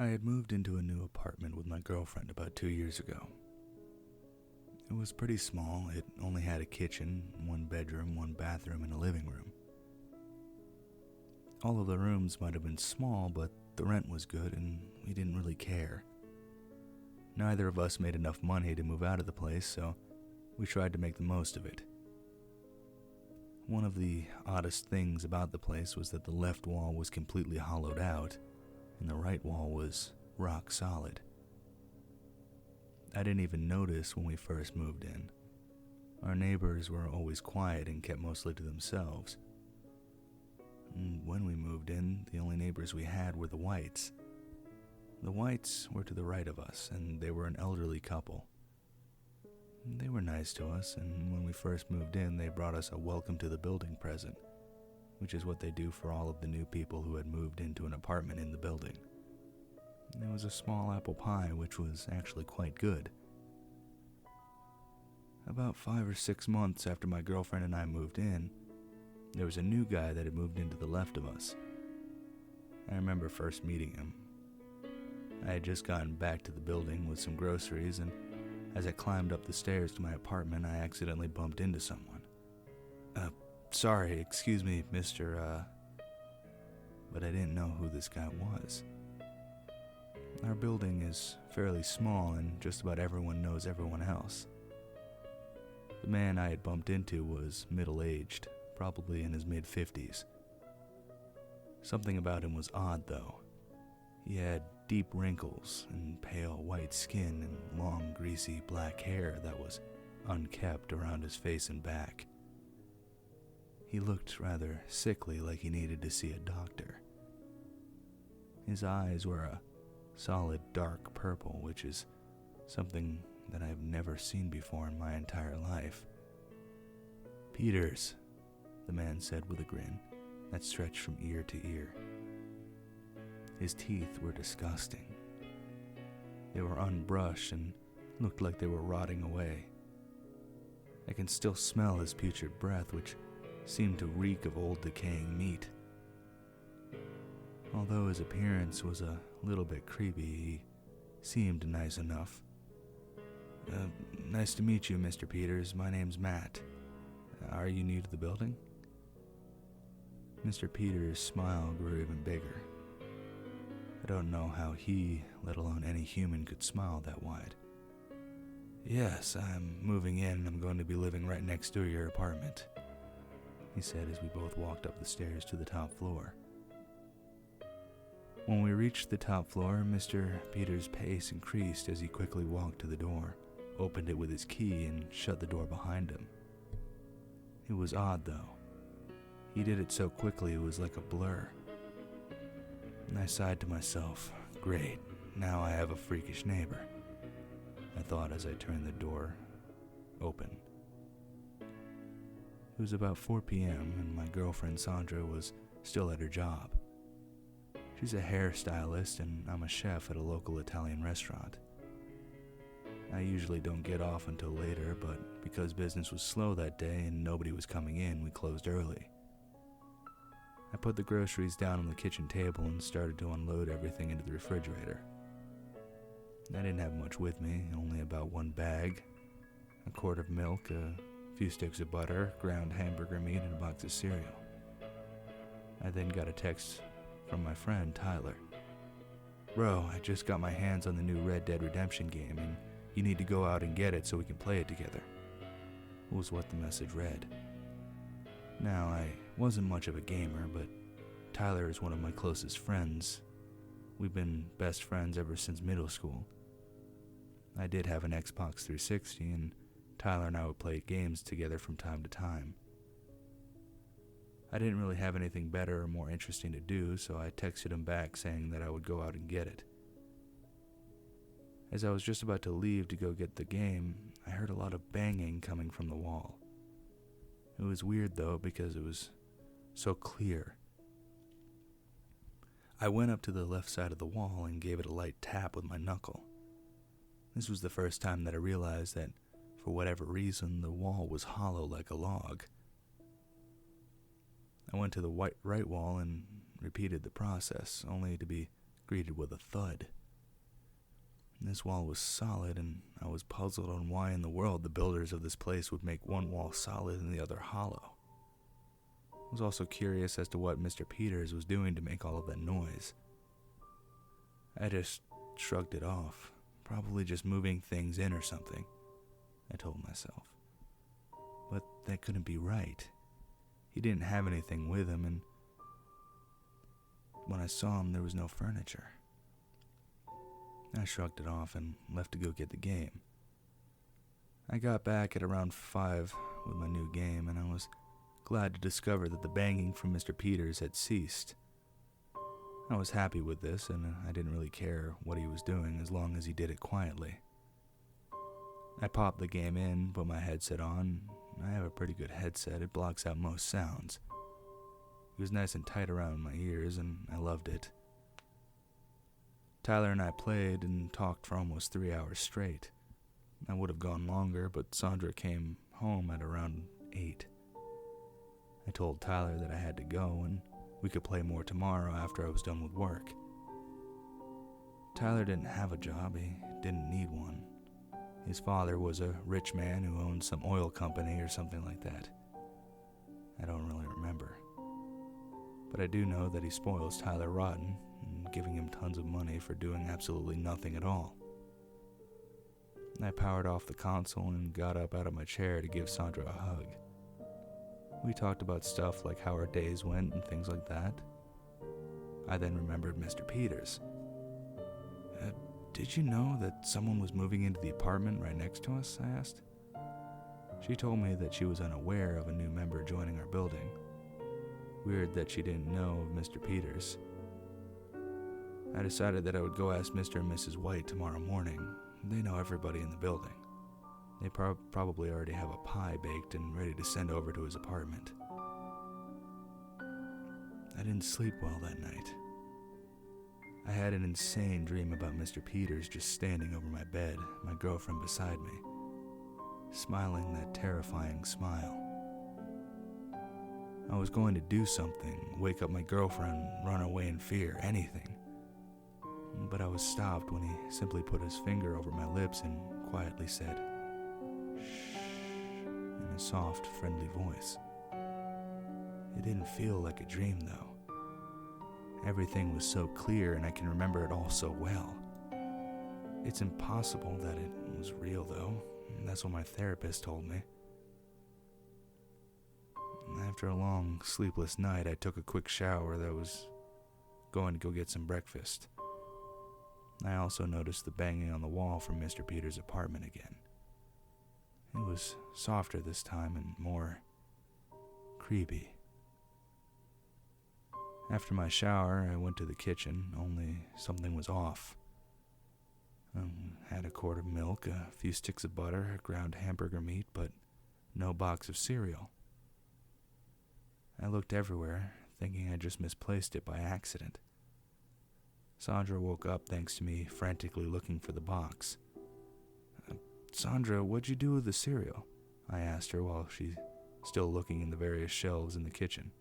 I had moved into a new apartment with my girlfriend about 2 years ago. It was pretty small. It only had a kitchen, one bedroom, one bathroom, and a living room. All of the rooms might have been small, but the rent was good and we didn't really care. Neither of us made enough money to move out of the place, so we tried to make the most of it. One of the oddest things about the place was that the left wall was completely hollowed out, and the right wall was rock solid. I didn't even notice when we first moved in. Our neighbors were always quiet and kept mostly to themselves. And when we moved in, the only neighbors we had were the Whites. The Whites were to the right of us, and they were an elderly couple. They were nice to us, and when we first moved in, they brought us a welcome to the building present, which is what they do for all of the new people who had moved into an apartment in the building. It was a small apple pie, which was actually quite good. About 5 or 6 months after my girlfriend and I moved in, there was a new guy that had moved into the left of us. I remember first meeting him. I had just gotten back to the building with some groceries, and as I climbed up the stairs to my apartment, I accidentally bumped into someone. Sorry, excuse me, Mr. But I didn't know who this guy was. Our building is fairly small, and just about everyone knows everyone else. The man I had bumped into was middle-aged, probably in his mid-50s. Something about him was odd, though. He had deep wrinkles and pale white skin and long, greasy black hair that was unkempt around his face and back. He looked rather sickly, like he needed to see a doctor. His eyes were a solid dark purple, which is something that I've never seen before in my entire life. "Peters," the man said with a grin that stretched from ear to ear. His teeth were disgusting. They were unbrushed and looked like they were rotting away. I can still smell his putrid breath, which seemed to reek of old decaying meat. Although his appearance was a little bit creepy, he seemed nice enough. Nice to meet you, Mr. Peters. My name's Matt. Are you new to the building?" Mr. Peters' smile grew even bigger. I don't know how he, let alone any human, could smile that wide. "Yes, I'm moving in and I'm going to be living right next to your apartment," he said as we both walked up the stairs to the top floor. When we reached the top floor, Mr. Peters' pace increased as he quickly walked to the door, opened it with his key, and shut the door behind him. It was odd, though. He did it so quickly it was like a blur. And I sighed to myself, "Great, now I have a freakish neighbor," I thought as I turned the door open. It was about 4 p.m. and my girlfriend Sandra was still at her job. She's a hairstylist and I'm a chef at a local Italian restaurant. I usually don't get off until later, but because business was slow that day and nobody was coming in, we closed early. I put the groceries down on the kitchen table and started to unload everything into the refrigerator. I didn't have much with me, only about 1 bag, a quart of milk, a few sticks of butter, ground hamburger meat, and a box of cereal. I then got a text from my friend Tyler. "Bro, I just got my hands on the new Red Dead Redemption game, and you need to go out and get it so we can play it together," was what the message read. Now, I wasn't much of a gamer, but Tyler is one of my closest friends. We've been best friends ever since middle school. I did have an Xbox 360, and Tyler and I would play games together from time to time. I didn't really have anything better or more interesting to do, so I texted him back saying that I would go out and get it. As I was just about to leave to go get the game, I heard a lot of banging coming from the wall. It was weird though, because it was so clear. I went up to the left side of the wall and gave it a light tap with my knuckle. This was the first time that I realized that, for whatever reason, the wall was hollow like a log. I went to the right wall and repeated the process, only to be greeted with a thud. This wall was solid, and I was puzzled on why in the world the builders of this place would make one wall solid and the other hollow. I was also curious as to what Mr. Peters was doing to make all of that noise. I just shrugged it off, probably just moving things in or something, I told myself. But that couldn't be right. He didn't have anything with him, and when I saw him, there was no furniture. I shrugged it off and left to go get the game. I got back at around 5 with my new game, and I was glad to discover that the banging from Mr. Peters had ceased. I was happy with this, and I didn't really care what he was doing as long as he did it quietly. I popped the game in, put my headset on. I have a pretty good headset. It blocks out most sounds. It was nice and tight around my ears, and I loved it. Tyler and I played and talked for almost 3 hours straight. I would have gone longer, but Sandra came home at around 8. I told Tyler that I had to go and we could play more tomorrow after I was done with work. Tyler didn't have a job. He didn't need one. His father was a rich man who owned some oil company or something like that. I don't really remember. But I do know that he spoils Tyler rotten, giving him tons of money for doing absolutely nothing at all. I powered off the console and got up out of my chair to give Sandra a hug. We talked about stuff like how our days went and things like that. I then remembered Mr. Peters. Did you know that someone was moving into the apartment right next to us? I asked. She told me that she was unaware of a new member joining our building. Weird that she didn't know of Mr. Peters. I decided that I would go ask Mr. and Mrs. White tomorrow morning. They know everybody in the building. They probably already have a pie baked and ready to send over to his apartment. I didn't sleep well that night. I had an insane dream about Mr. Peters just standing over my bed, my girlfriend beside me, smiling that terrifying smile. I was going to do something, wake up my girlfriend, run away in fear, anything. But I was stopped when he simply put his finger over my lips and quietly said, "Shh," in a soft, friendly voice. It didn't feel like a dream, though. Everything was so clear, and I can remember it all so well. It's impossible that it was real, though. That's what my therapist told me. After a long, sleepless night, I took a quick shower that was going to go get some breakfast. I also noticed the banging on the wall from Mr. Peters' apartment again. It was softer this time and more creepy. After my shower, I went to the kitchen, only something was off. Had a quart of milk, a few sticks of butter, ground hamburger meat, but no box of cereal. I looked everywhere, thinking I just misplaced it by accident. Sandra woke up thanks to me frantically looking for the box. Sandra, what'd you do with the cereal? I asked her while she's still looking in the various shelves in the kitchen.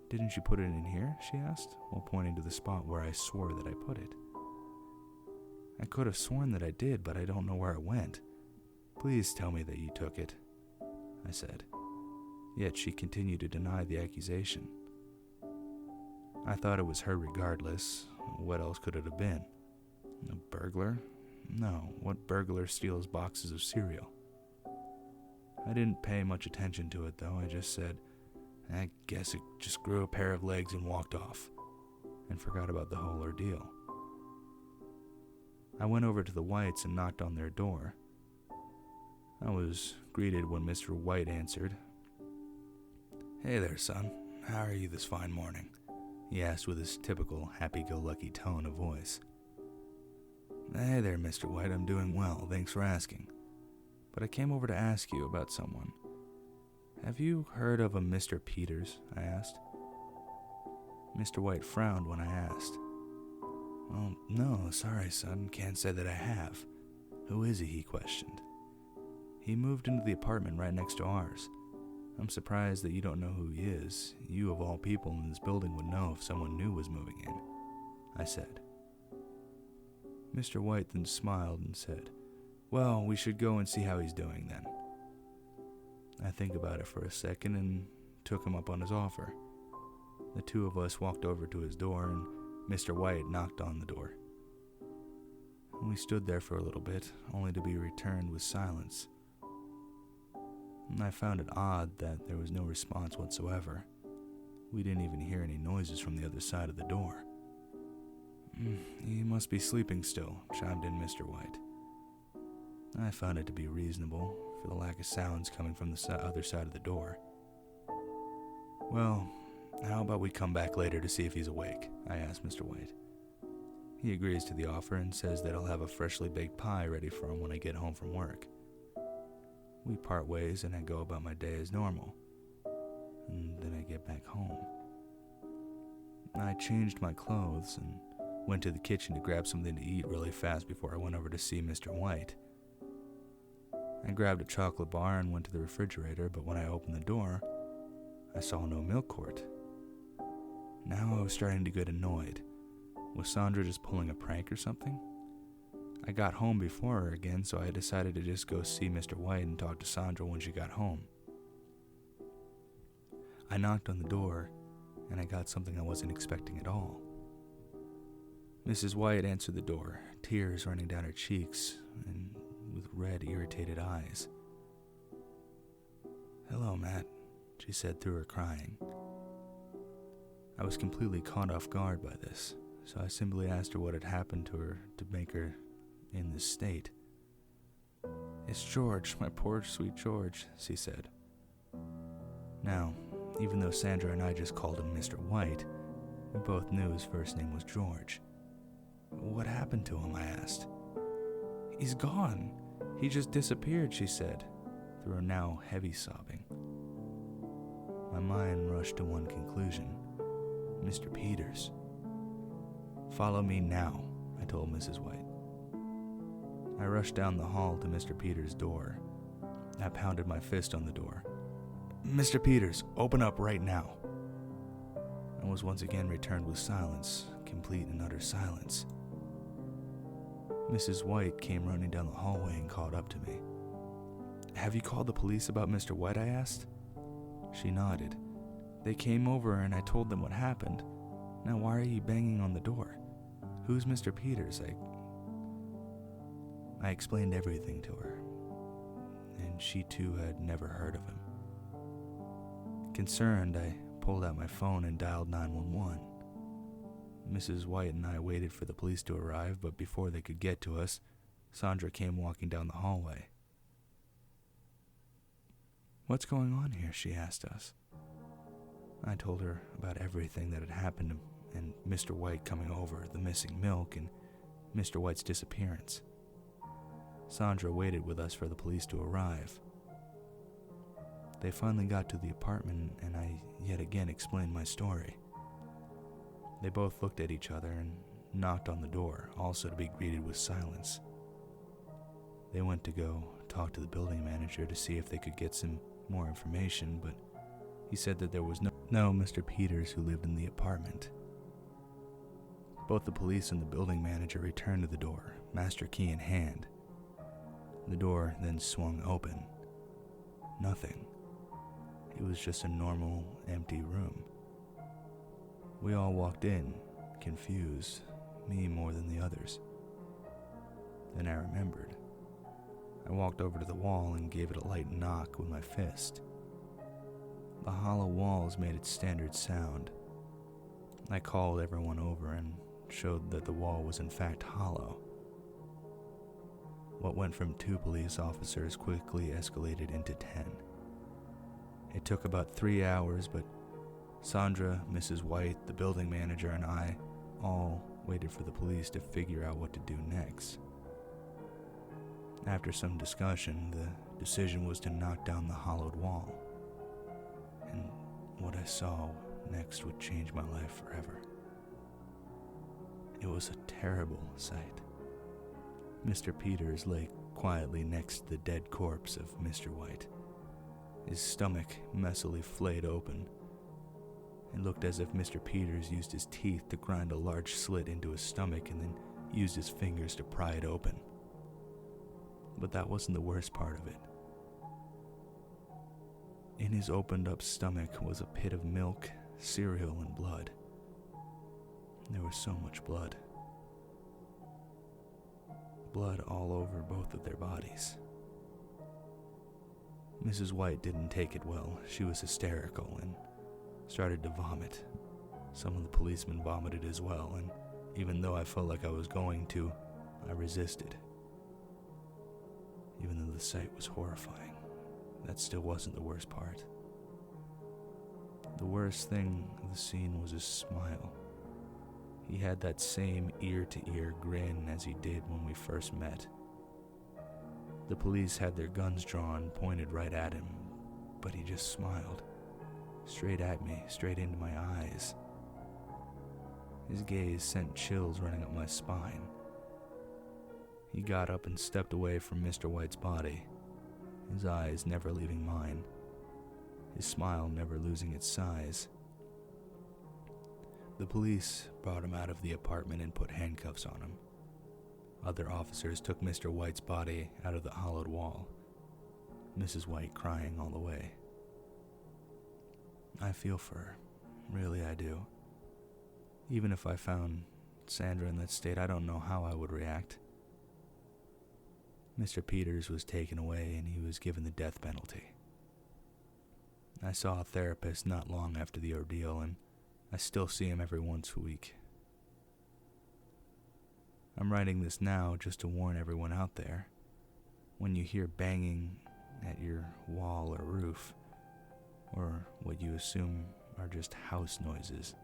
Didn't you put it in here? She asked, while pointing to the spot where I swore that I put it. I could have sworn that I did, but I don't know where it went. Please tell me that you took it, I said. Yet she continued to deny the accusation. I thought it was her regardless. What else could it have been? A burglar? No, what burglar steals boxes of cereal? I didn't pay much attention to it, though. I just said, I guess it just grew a pair of legs and walked off, and forgot about the whole ordeal. I went over to the Whites and knocked on their door. I was greeted when Mr. White answered. Hey there, son. How are you this fine morning? He asked with his typical happy-go-lucky tone of voice. Hey there, Mr. White. I'm doing well. Thanks for asking. But I came over to ask you about someone. Have you heard of a Mr. Peters? I asked. Mr. White frowned when I asked. Well, no, sorry, son. Can't say that I have. Who is he? He questioned. He moved into the apartment right next to ours. I'm surprised that you don't know who he is. You, of all people in this building, would know if someone new was moving in, I said. Mr. White then smiled and said, "Well, we should go and see how he's doing then." I think about it for a second and took him up on his offer. The two of us walked over to his door and Mr. White knocked on the door. We stood there for a little bit, only to be returned with silence. And I found it odd that there was no response whatsoever. We didn't even hear any noises from the other side of the door. "He must be sleeping still," chimed in Mr. White. I found it to be reasonable, for the lack of sounds coming from the other side of the door. "Well, how about we come back later to see if he's awake?" I asked Mr. White. He agrees to the offer and says that I'll have a freshly baked pie ready for him when I get home from work. We part ways and I go about my day as normal. And then I get back home. I changed my clothes and went to the kitchen to grab something to eat really fast before I went over to see Mr. White. I grabbed a chocolate bar and went to the refrigerator, but when I opened the door, I saw no milk quart. Now I was starting to get annoyed. Was Sandra just pulling a prank or something? I got home before her again, so I decided to just go see Mr. White and talk to Sandra when she got home. I knocked on the door, and I got something I wasn't expecting at all. Mrs. White answered the door, tears running down her cheeks, and with red, irritated eyes. "Hello, Matt," she said through her crying. I was completely caught off guard by this, so I simply asked her what had happened to her to make her in this state. "It's George, my poor sweet George," she said. Now, even though Sandra and I just called him Mr. White, we both knew his first name was George. "What happened to him?" I asked. "He's gone. He just disappeared," she said, through her now heavy sobbing. My mind rushed to one conclusion: Mr. Peters. "Follow me now," I told Mrs. White. I rushed down the hall to Mr. Peters' door. I pounded my fist on the door. "Mr. Peters, open up right now." I was once again returned with silence, complete and utter silence. Mrs. White came running down the hallway and called up to me. "Have you called the police about Mr. White?" I asked. She nodded. "They came over and I told them what happened. Now why are you banging on the door? Who's Mr. Peters?" I explained everything to her, and she too had never heard of him. Concerned, I pulled out my phone and dialed 911. Mrs. White and I waited for the police to arrive, but before they could get to us, Sandra came walking down the hallway. "What's going on here?" she asked us. I told her about everything that had happened and Mr. White coming over, the missing milk, and Mr. White's disappearance. Sandra waited with us for the police to arrive. They finally got to the apartment, and I yet again explained my story. They both looked at each other and knocked on the door, also to be greeted with silence. They went to go talk to the building manager to see if they could get some more information, but he said that there was no Mr. Peters who lived in the apartment. Both the police and the building manager returned to the door, master key in hand. The door then swung open. Nothing. It was just a normal, empty room. We all walked in, confused, me more than the others. Then I remembered. I walked over to the wall and gave it a light knock with my fist. The hollow walls made its standard sound. I called everyone over and showed that the wall was in fact hollow. What went from 2 police officers quickly escalated into 10. It took about 3 hours, but Sandra, Mrs. White, the building manager, and I all waited for the police to figure out what to do next. After some discussion, the decision was to knock down the hollowed wall. And what I saw next would change my life forever. It was a terrible sight. Mr. Peters lay quietly next to the dead corpse of Mr. White, his stomach messily flayed open, It looked as if Mr. Peters used his teeth to grind a large slit into his stomach and then used his fingers to pry it open. But that wasn't the worst part of it. In his opened-up stomach was a pit of milk, cereal, and blood. There was so much blood. Blood all over both of their bodies. Mrs. White didn't take it well. She was hysterical and started to vomit. Some of the policemen vomited as well, and even though I felt like I was going to, I resisted. Even though the sight was horrifying, that still wasn't the worst part. The worst thing of the scene was his smile. He had that same ear-to-ear grin as he did when we first met. The police had their guns drawn, pointed right at him, but he just smiled. Straight at me, straight into my eyes. His gaze sent chills running up my spine. He got up and stepped away from Mr. White's body, his eyes never leaving mine, his smile never losing its size. The police brought him out of the apartment and put handcuffs on him. Other officers took Mr. White's body out of the hollowed wall, Mrs. White crying all the way. I feel for her, really I do. Even if I found Sandra in that state, I don't know how I would react. Mr. Peters was taken away and he was given the death penalty. I saw a therapist not long after the ordeal, and I still see him every once a week. I'm writing this now just to warn everyone out there. When you hear banging at your wall or roof, or what you assume are just house noises,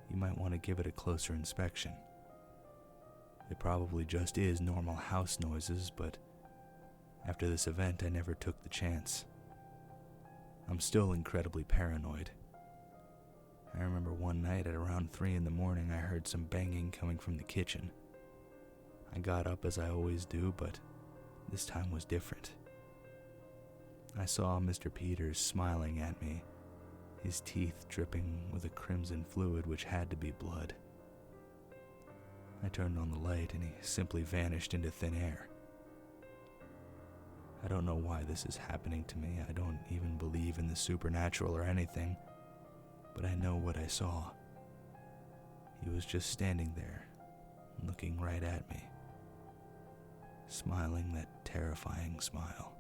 you might want to give it a closer inspection. It probably just is normal house noises, but after this event I never took the chance. I'm still incredibly paranoid. I remember one night at around 3 in the morning I heard some banging coming from the kitchen. I got up as I always do, but this time was different. I saw Mr. Peters smiling at me, his teeth dripping with a crimson fluid which had to be blood. I turned on the light and he simply vanished into thin air. I don't know why this is happening to me. I don't even believe in the supernatural or anything, but I know what I saw. He was just standing there, looking right at me, smiling that terrifying smile.